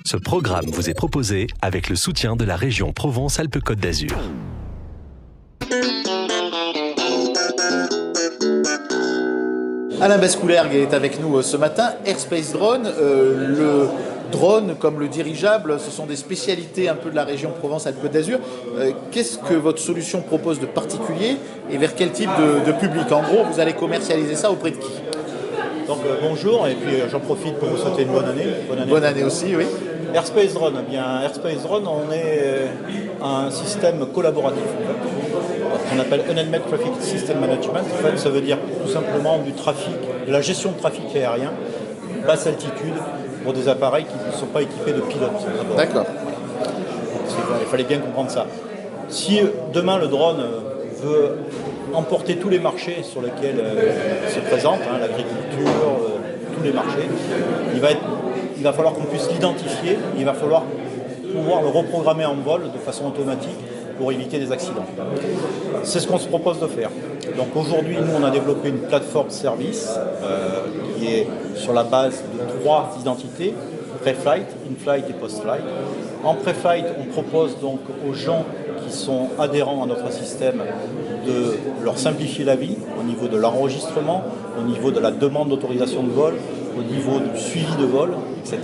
Ce programme vous est proposé avec le soutien de la région Provence-Alpes-Côte d'Azur. Alain Bescoulergue est avec nous ce matin. Airspace Drone, le drone comme le dirigeable, ce sont des spécialités un peu de la région Provence-Alpes-Côte d'Azur. Qu'est-ce que votre solution propose de particulier et vers quel type de public? En gros, vous allez commercialiser ça auprès de qui? Donc bonjour, et puis j'en profite pour vous souhaiter une bonne année. Bonne année aussi, oui. Airspace Drone, eh bien Airspace Drone, on est un système collaboratif en fait, qu'on appelle Unmanned Traffic System Management. En fait, ça veut dire tout simplement du trafic, de la gestion de trafic aérien, basse altitude, pour des appareils qui ne sont pas équipés de pilotes. D'accord. Il fallait bien comprendre ça. Si demain le drone veut emporter tous les marchés sur lesquels il se présente, l'agriculture, tous les marchés, il va falloir qu'on puisse l'identifier, il va falloir pouvoir le reprogrammer en vol de façon automatique pour éviter des accidents. C'est ce qu'on se propose de faire. Donc aujourd'hui, nous, on a développé une plateforme service qui est sur la base de 3 identités, pré-flight, in-flight et post-flight. En pré-flight, on propose donc aux gens qui sont adhérents à notre système de leur simplifier la vie au niveau de l'enregistrement, au niveau de la demande d'autorisation de vol, au niveau du suivi de vol, etc.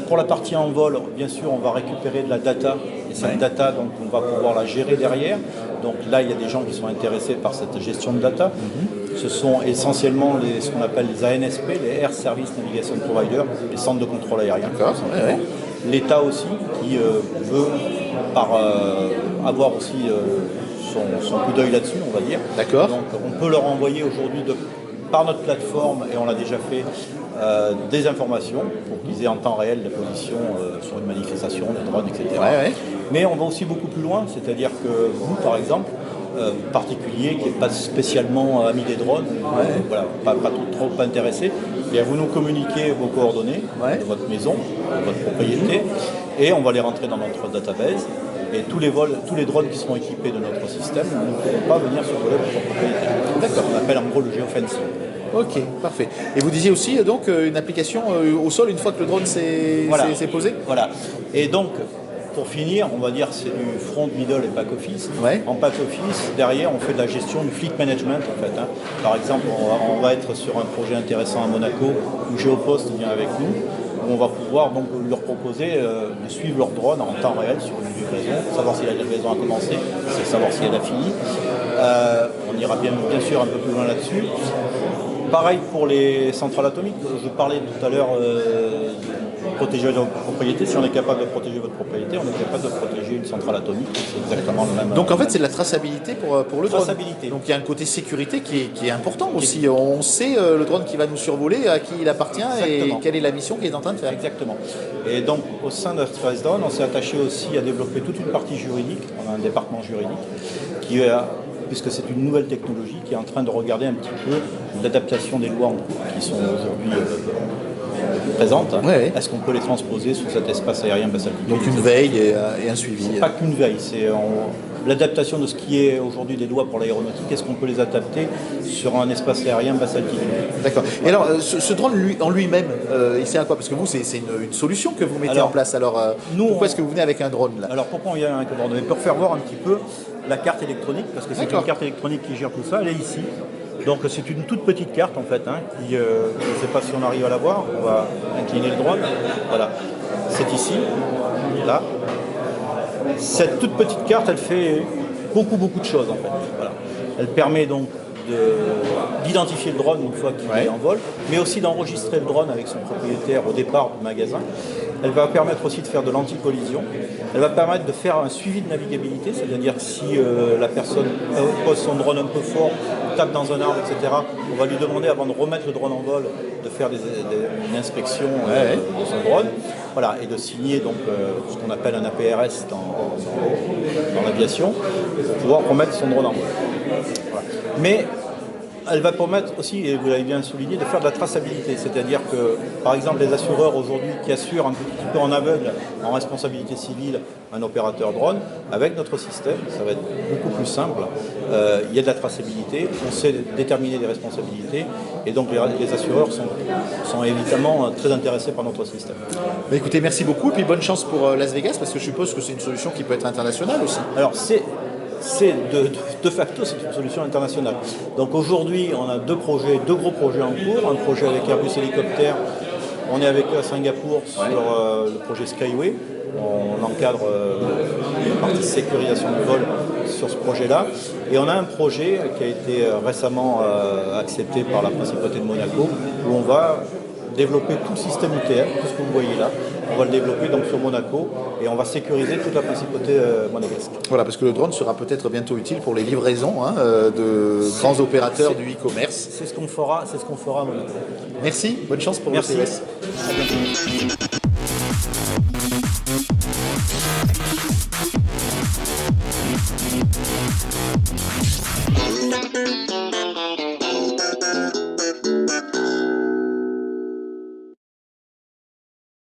Pour la partie en vol, bien sûr, on va récupérer de la data, et cette data, donc, on va pouvoir la gérer derrière. Donc là, il y a des gens qui sont intéressés par cette gestion de data. Ce sont essentiellement ce qu'on appelle les ANSP, les Air Service Navigation Provider, les centres de contrôle aérien. L'État aussi, qui veut avoir aussi son coup d'œil là-dessus, on va dire. D'accord. Donc on peut leur envoyer aujourd'hui par notre plateforme, et on l'a déjà fait, des informations pour qu'ils aient en temps réel la position sur une manifestation, les drones, etc. Mais on va aussi beaucoup plus loin, c'est-à-dire que vous, par exemple, particulier qui n'est pas spécialement ami des drones, voilà, pas trop intéressé, et vous nous communiquez vos coordonnées de votre maison, de votre propriété, et on va les rentrer dans notre database. Et tous les drones qui seront équipés de notre système ne pourront pas venir se voler votre propriété. D'accord. On appelle en gros le géofencing. Ok, parfait. Et vous disiez aussi donc une application au sol une fois que le drone s'est posé? Voilà. Et donc, pour finir, on va dire c'est du front, middle et back office. En back office, derrière, on fait de la gestion du fleet management en fait. Par exemple, on va être sur un projet intéressant à Monaco où Geopost vient avec nous. On va pouvoir donc leur proposer de suivre leur drone en temps réel sur une livraison, savoir si la livraison a commencé, savoir si elle a fini. On ira bien sûr un peu plus loin là-dessus. Pareil pour les centrales atomiques. Je parlais tout à l'heure de protéger votre propriété. Si on est capable de protéger votre propriété, on est capable de protéger une centrale atomique. C'est exactement le même. Donc en fait, c'est de la traçabilité pour le drone. Traçabilité. Donc il y a un côté sécurité qui est important aussi. On sait le drone qui va nous survoler, à qui il appartient. Exactement. Et quelle est la mission qu'il est en train de faire. Exactement. Et donc au sein de Airspace Drone, on s'est attaché aussi à développer toute une partie juridique. On a un département juridique qui puisque c'est une nouvelle technologie qui est en train de regarder un petit peu l'adaptation des lois qui sont aujourd'hui présentes. Est-ce qu'on peut les transposer sur cet espace aérien basse altitude? Donc une veille et un suivi. Pas qu'une veille, c'est l'adaptation de ce qui est aujourd'hui des lois pour l'aéronautique. Est-ce qu'on peut les adapter sur un espace aérien basse altitude? D'accord. Et alors, ce drone en lui-même, il sert à quoi? Parce que vous, c'est une solution que vous mettez en place. Alors, pourquoi est-ce que vous venez avec un drone là? Alors, pourquoi on vient avec un drone? Mais pour faire voir un petit peu la carte électronique, parce que c'est une carte électronique qui gère tout ça, elle est ici. Donc c'est une toute petite carte en fait, qui, je ne sais pas si on arrive à la voir, on va incliner le drone, voilà, c'est ici, là. Cette toute petite carte, elle fait beaucoup de choses en fait, voilà. Elle permet donc d'identifier le drone une fois qu'il est en vol, mais aussi d'enregistrer le drone avec son propriétaire au départ du magasin. Elle va permettre aussi de faire de l'anti-collision. Elle va permettre de faire un suivi de navigabilité, c'est-à-dire si la personne pose son drone un peu fort, tape dans un arbre, etc., on va lui demander avant de remettre le drone en vol de faire une inspection de son drone, voilà, et de signer donc, ce qu'on appelle un APRS dans l'aviation pour pouvoir remettre son drone en vol. Voilà. Mais Elle va permettre aussi, et vous l'avez bien souligné, de faire de la traçabilité. C'est-à-dire que, par exemple, les assureurs aujourd'hui qui assurent un petit peu en aveugle, en responsabilité civile, un opérateur drone, avec notre système, ça va être beaucoup plus simple. Il y a de la traçabilité, on sait déterminer les responsabilités, et donc les assureurs sont évidemment très intéressés par notre système. Bah, écoutez, merci beaucoup, et puis bonne chance pour Las Vegas, parce que je suppose que c'est une solution qui peut être internationale aussi. Alors, de facto, c'est une solution internationale. Donc aujourd'hui, on a deux gros projets en cours. Un projet avec Airbus Hélicoptère, on est avec eux à Singapour sur le projet Skyway. On encadre une partie sécurisation du vol sur ce projet-là. Et on a un projet qui a été récemment accepté par la Principauté de Monaco, où on va développer tout le système UTM, tout ce que vous voyez là. On va le développer donc sur Monaco et on va sécuriser toute la principauté monégasque. Voilà, parce que le drone sera peut-être bientôt utile pour les livraisons de grands opérateurs du e-commerce. C'est ce qu'on fera à Monaco. Merci, bonne chance pour le CES. À bientôt.